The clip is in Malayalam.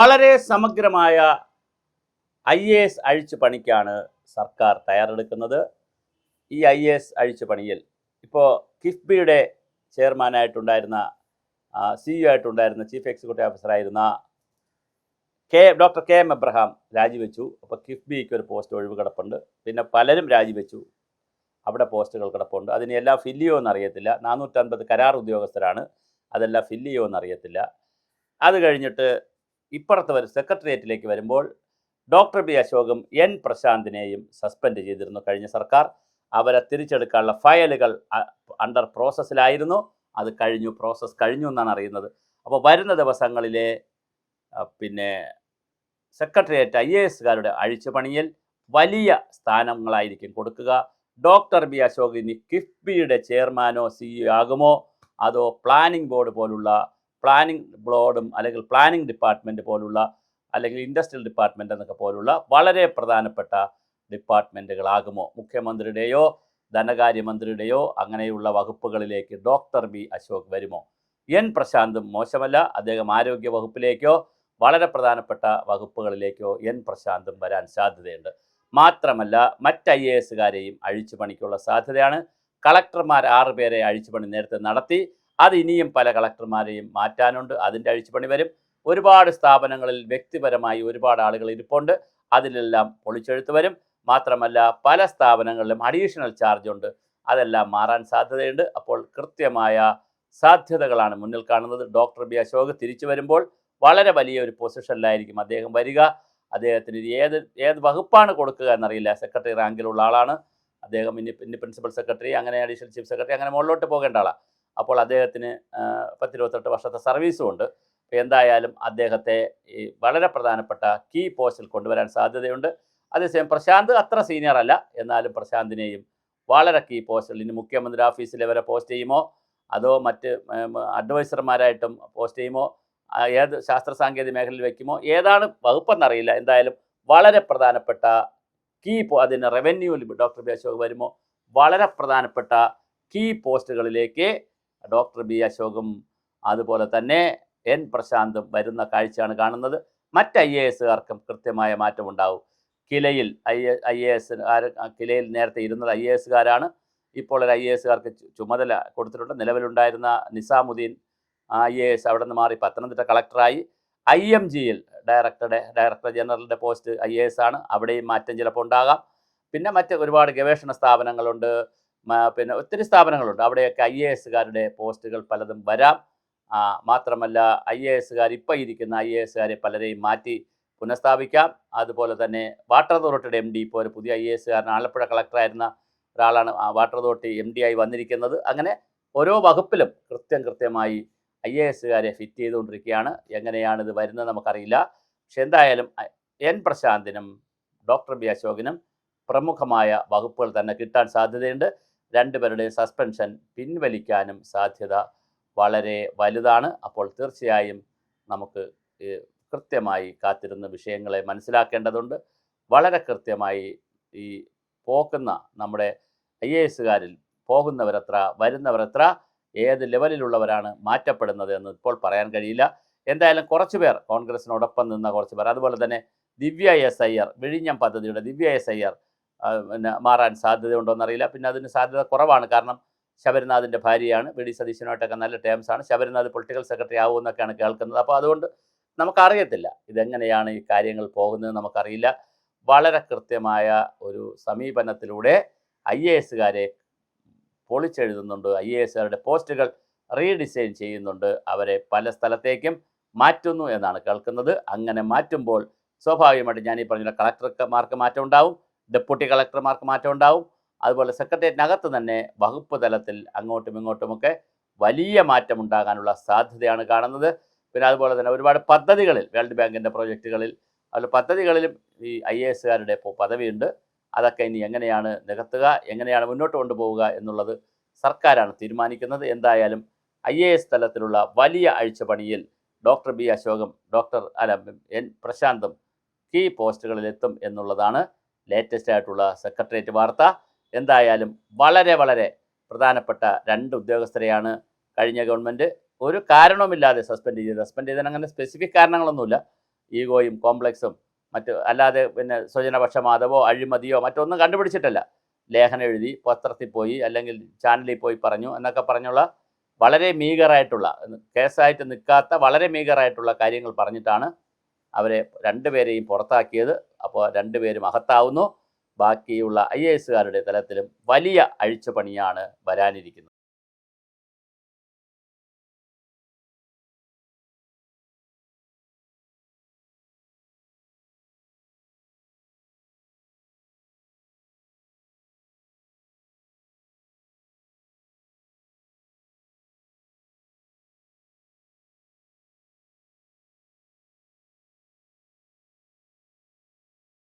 വളരെ സമഗ്രമായ IAS അഴിച്ചുപണിക്കാണ് സർക്കാർ തയ്യാറെടുക്കുന്നത്. ഈ IAS അഴിച്ചുപണിയിൽ ഇപ്പോൾ കിഫ്ബിയുടെ ചെയർമാനായിട്ടുണ്ടായിരുന്ന CEO ആയിട്ടുണ്ടായിരുന്ന ചീഫ് എക്സിക്യൂട്ടീവ് ഓഫീസറായിരുന്ന ഡോക്ടർ KM എബ്രഹാം രാജിവെച്ചു. അപ്പോൾ കിഫ്ബിക്ക് ഒരു പോസ്റ്റ് ഒഴിവ് കിടപ്പുണ്ട്. പിന്നെ പലരും രാജിവെച്ചു, അവിടെ പോസ്റ്റുകൾ കിടപ്പുണ്ട്. അതിനെല്ലാം ഫില്ല് ചെയ്യുമോ എന്നറിയത്തില്ല. 450 കരാർ ഉദ്യോഗസ്ഥരാണ്, അതെല്ലാം ഫില്ല് ചെയ്യുമോ എന്നറിയത്തില്ല. അത് കഴിഞ്ഞിട്ട് ഇപ്പുറത്ത് സെക്രട്ടേറിയറ്റിലേക്ക് വരുമ്പോൾ ഡോക്ടർ ബി അശോകും N പ്രശാന്തിനെയും സസ്പെൻഡ് ചെയ്തിരുന്നു കഴിഞ്ഞ സർക്കാർ. അവരെ തിരിച്ചെടുക്കാനുള്ള ഫയലുകൾ അണ്ടർ പ്രോസസ്സിലായിരുന്നു. അത് കഴിഞ്ഞു, പ്രോസസ്സ് കഴിഞ്ഞു എന്നാണ് അറിയുന്നത്. അപ്പോൾ വരുന്ന ദിവസങ്ങളിലെ പിന്നെ സെക്രട്ടേറിയറ്റ് IASകാരുടെ അഴിച്ചുപണിയിൽ വലിയ സ്ഥാനങ്ങളായിരിക്കും കൊടുക്കുക. ഡോക്ടർ ബി അശോക് ഇനി കിഫ്ബിയുടെ ചെയർമാനോ CEO ആകുമോ, അതോ പ്ലാനിംഗ് ബോർഡ് പോലുള്ള പ്ലാനിംഗ് ബോർഡും അല്ലെങ്കിൽ പ്ലാനിംഗ് ഡിപ്പാർട്ട്മെൻറ്റ് പോലുള്ള അല്ലെങ്കിൽ ഇൻഡസ്ട്രിയൽ ഡിപ്പാർട്ട്മെൻറ്റ് എന്നൊക്കെ പോലുള്ള വളരെ പ്രധാനപ്പെട്ട ഡിപ്പാർട്ട്മെൻറ്റുകളാകുമോ, മുഖ്യമന്ത്രിയുടെയോ ധനകാര്യമന്ത്രിയുടെയോ അങ്ങനെയുള്ള വകുപ്പുകളിലേക്ക് ഡോക്ടർ ബി അശോക് വരുമോ? N പ്രശാന്തും മോശമല്ല, അദ്ദേഹം ആരോഗ്യ വകുപ്പിലേക്കോ വളരെ പ്രധാനപ്പെട്ട വകുപ്പുകളിലേക്കോ N പ്രശാന്തും വരാൻ സാധ്യതയുണ്ട്. മാത്രമല്ല മറ്റ് IASകാരെയും അഴിച്ചുപണിക്കുള്ള സാധ്യതയാണ്. കളക്ടർമാർ 6 പേരെ അഴിച്ചുപണി നേരത്തെ നടത്തി. അത് ഇനിയും പല കളക്ടർമാരെയും മാറ്റാനുണ്ട്, അതിൻ്റെ അഴിച്ചുപണി വരും. ഒരുപാട് സ്ഥാപനങ്ങളിൽ വ്യക്തിപരമായി ഒരുപാട് ആളുകൾ ഇരിപ്പുണ്ട്, അതിലെല്ലാം പൊളിച്ചെഴുത്ത് വരും. മാത്രമല്ല പല സ്ഥാപനങ്ങളിലും അഡീഷണൽ ചാർജ് ഉണ്ട്, അതെല്ലാം മാറാൻ സാധ്യതയുണ്ട്. അപ്പോൾ കൃത്യമായ സാധ്യതകളാണ് മുന്നിൽ കാണുന്നത്. ഡോക്ടർ ബി അശോക് തിരിച്ചു വരുമ്പോൾ വളരെ വലിയൊരു പൊസിഷനിലായിരിക്കും അദ്ദേഹം വരിക. അദ്ദേഹത്തിന് ഏത് വകുപ്പാണ് കൊടുക്കുക എന്നറിയില്ല. സെക്രട്ടറി റാങ്കിലുള്ള ആളാണ് അദ്ദേഹം. ഇനി പ്രിൻസിപ്പൽ സെക്രട്ടറി, അങ്ങനെ അഡീഷണൽ ചീഫ് സെക്രട്ടറി, അങ്ങനെ മുകളിലോട്ട് പോകേണ്ട ആളാണ്. അപ്പോൾ അദ്ദേഹത്തിന് 10-28 വർഷത്തെ സർവീസും ഉണ്ട്. എന്തായാലും അദ്ദേഹത്തെ ഈ വളരെ പ്രധാനപ്പെട്ട കീ പോസ്റ്റിൽ കൊണ്ടുവരാൻ സാധ്യതയുണ്ട്. അതേസമയം പ്രശാന്ത് അത്ര സീനിയർ അല്ല, എന്നാലും പ്രശാന്തിനെയും വളരെ കീ പോസ്റ്റിൽ ഇനി മുഖ്യമന്ത്രി ഓഫീസിൽ വരെ പോസ്റ്റ് ചെയ്യുമോ, അതോ മറ്റ് അഡ്വൈസർമാരായിട്ടും പോസ്റ്റ് ചെയ്യുമോ, ഏത് ശാസ്ത്ര സാങ്കേതിക മേഖലയിൽ വയ്ക്കുമോ, ഏതാണ് വകുപ്പെന്നറിയില്ല. എന്തായാലും വളരെ പ്രധാനപ്പെട്ട കീ അതിന് റവന്യൂവിൽ ഡോക്ടർ ബി അശോക് വരുമോ, വളരെ പ്രധാനപ്പെട്ട കീ പോസ്റ്റുകളിലേക്ക് ഡോക്ടർ ബി അശോകും അതുപോലെ തന്നെ N പ്രശാന്തും വരുന്ന കാഴ്ചയാണ് കാണുന്നത്. മറ്റ് IASകാർക്കും കൃത്യമായ മാറ്റമുണ്ടാവും. കിലയിൽ കിലയിൽ നേരത്തെ ഇരുന്നത് IASകാരാണ്. ഇപ്പോൾ ഒരു IASകാർക്ക് ചുമതല കൊടുത്തിട്ടുണ്ട്. നിലവിലുണ്ടായിരുന്ന നിസാമുദ്ദീൻ IAS അവിടെ നിന്ന് മാറി പത്തനംതിട്ട കളക്ടറായി. IMGയിൽ ഡയറക്ടർ ജനറലിൻ്റെ പോസ്റ്റ് IAS ആണ്, അവിടെയും മാറ്റം ചിലപ്പോൾ ഉണ്ടാകാം. പിന്നെ മറ്റ് ഒരുപാട് ഗവേഷണ സ്ഥാപനങ്ങളുണ്ട്, പിന്നെ ഒത്തിരി സ്ഥാപനങ്ങളുണ്ട്, അവിടെയൊക്കെ IASകാരുടെ പോസ്റ്റുകൾ പലതും വരാം. മാത്രമല്ല IASകാർ ഇപ്പോൾ ഇരിക്കുന്ന IASകാരെ പലരെയും മാറ്റി പുനഃസ്ഥാപിക്കാം. അതുപോലെ തന്നെ വാട്ടർ അതോറിറ്റിയുടെ MD ഇപ്പോൾ ഒരു പുതിയ IASകാരൻ, ആലപ്പുഴ കളക്ടറായിരുന്ന ഒരാളാണ് വാട്ടർ അതോറിറ്റി MD ആയി വന്നിരിക്കുന്നത്. അങ്ങനെ ഓരോ വകുപ്പിലും കൃത്യമായി IASകാരെ ഫിറ്റ് ചെയ്തുകൊണ്ടിരിക്കുകയാണ്. എങ്ങനെയാണിത് വരുന്നത് നമുക്കറിയില്ല. പക്ഷെ എന്തായാലും N പ്രശാന്തിനും ഡോക്ടർ ബി അശോകിനും പ്രമുഖമായ വകുപ്പുകൾ തന്നെ കിട്ടാൻ സാധ്യതയുണ്ട്. രണ്ടുപേരുടെയും സസ്പെൻഷൻ പിൻവലിക്കാനും സാധ്യത വളരെ വലുതാണ്. അപ്പോൾ തീർച്ചയായും നമുക്ക് കൃത്യമായി കാത്തിരുന്ന വിഷയങ്ങളെ മനസ്സിലാക്കേണ്ടതുണ്ട്. വളരെ കൃത്യമായി ഈ പോക്കുന്ന നമ്മുടെ IASകാരിൽ പോകുന്നവരെത്ര, വരുന്നവരെത്ര, ഏത് ലെവലിലുള്ളവരാണ് മാറ്റപ്പെടുന്നത് എന്ന് ഇപ്പോൾ പറയാൻ കഴിയില്ല. എന്തായാലും കുറച്ച് പേർ കോൺഗ്രസിനോടൊപ്പം നിന്ന കുറച്ച് പേർ, അതുപോലെ തന്നെ ദിവ്യ S അയ്യർ, വിഴിഞ്ഞം പദ്ധതിയുടെ ദിവ്യ S അയ്യർ പിന്നെ മാറാൻ സാധ്യതയുണ്ടോയെന്നറിയില്ല. പിന്നെ അതിന് സാധ്യത കുറവാണ്, കാരണം ശബരിനാഥിൻ്റെ ഭാര്യയാണ്. VD സതീശനുമായിട്ടൊക്കെ നല്ല ടേംസാണ്. ശബരിനാഥ് പൊളിറ്റിക്കൽ സെക്രട്ടറി ആവുമെന്നൊക്കെയാണ് കേൾക്കുന്നത്. അപ്പോൾ അതുകൊണ്ട് നമുക്കറിയത്തില്ല ഇതെങ്ങനെയാണ് ഈ കാര്യങ്ങൾ പോകുന്നത്, നമുക്കറിയില്ല. വളരെ കൃത്യമായ ഒരു സമീപനത്തിലൂടെ IASകാരെ പൊളിച്ചെഴുതുന്നുണ്ട്, IASകാരുടെ പോസ്റ്റുകൾ റീഡിസൈൻ ചെയ്യുന്നുണ്ട്, അവരെ പല സ്ഥലത്തേക്കും മാറ്റുന്നു എന്നാണ് കേൾക്കുന്നത്. അങ്ങനെ മാറ്റുമ്പോൾ സ്വാഭാവികമായിട്ട് ഞാൻ ഈ പറഞ്ഞ കളക്ടർമാർക്ക് മാറ്റം ഉണ്ടാവും, ഡെപ്യൂട്ടി കളക്ടർമാർക്ക് മാറ്റം ഉണ്ടാവും. അതുപോലെ സെക്രട്ടേറിയറ്റിനകത്ത് തന്നെ വകുപ്പ് തലത്തിൽ അങ്ങോട്ടും ഇങ്ങോട്ടുമൊക്കെ വലിയ മാറ്റം ഉണ്ടാകാനുള്ള സാധ്യതയാണ് കാണുന്നത്. പിന്നെ അതുപോലെ തന്നെ ഒരുപാട് പദ്ധതികളിൽ, വേൾഡ് ബാങ്കിൻ്റെ പ്രോജക്റ്റുകളിൽ, അതുപോലെ പദ്ധതികളിലും ഈ IASകാരുടെ പദവിയുണ്ട്. അതൊക്കെ ഇനി എങ്ങനെയാണ് നികത്തുക, എങ്ങനെയാണ് മുന്നോട്ട് കൊണ്ടുപോവുക എന്നുള്ളത് സർക്കാരാണ് തീരുമാനിക്കുന്നത്. എന്തായാലും IAS തലത്തിലുള്ള വലിയ അഴിച്ചുപണിയിൽ ഡോക്ടർ ബി അശോകും N പ്രശാന്തും കീ പോസ്റ്റുകളിലെത്തും എന്നുള്ളതാണ് ലേറ്റസ്റ്റ് ആയിട്ടുള്ള സെക്രട്ടേറിയറ്റ് വാർത്ത. എന്തായാലും വളരെ പ്രധാനപ്പെട്ട 2 ഉദ്യോഗസ്ഥരെയാണ് കഴിഞ്ഞ ഗവൺമെൻറ് ഒരു കാരണവുമില്ലാതെ സസ്പെൻഡ് ചെയ്തത്. അങ്ങനെ സ്പെസിഫിക് കാരണങ്ങളൊന്നുമില്ല. ഈഗോയും കോംപ്ലക്സും അല്ലാതെ പിന്നെ സ്വജനപക്ഷപാതമോ അഴിമതിയോ മറ്റൊന്നും കണ്ടുപിടിച്ചിട്ടല്ല. ലേഖനം എഴുതി പത്രത്തിൽ പോയി അല്ലെങ്കിൽ ചാനലിൽ പോയി പറഞ്ഞു എന്നൊക്കെ പറഞ്ഞുള്ള വളരെ മീഗറായിട്ടുള്ള, കേസായിട്ട് നിൽക്കാത്ത വളരെ മീഗറായിട്ടുള്ള കാര്യങ്ങൾ പറഞ്ഞിട്ടാണ് അവരെ രണ്ടുപേരെയും പുറത്താക്കിയത്. അപ്പോൾ രണ്ടുപേരും അകത്താവുന്നു. ബാക്കിയുള്ള IAS കാരുടെ തലത്തിലും വലിയ അഴിച്ചുപണിയാണ് വരാനിരിക്കുന്നത്.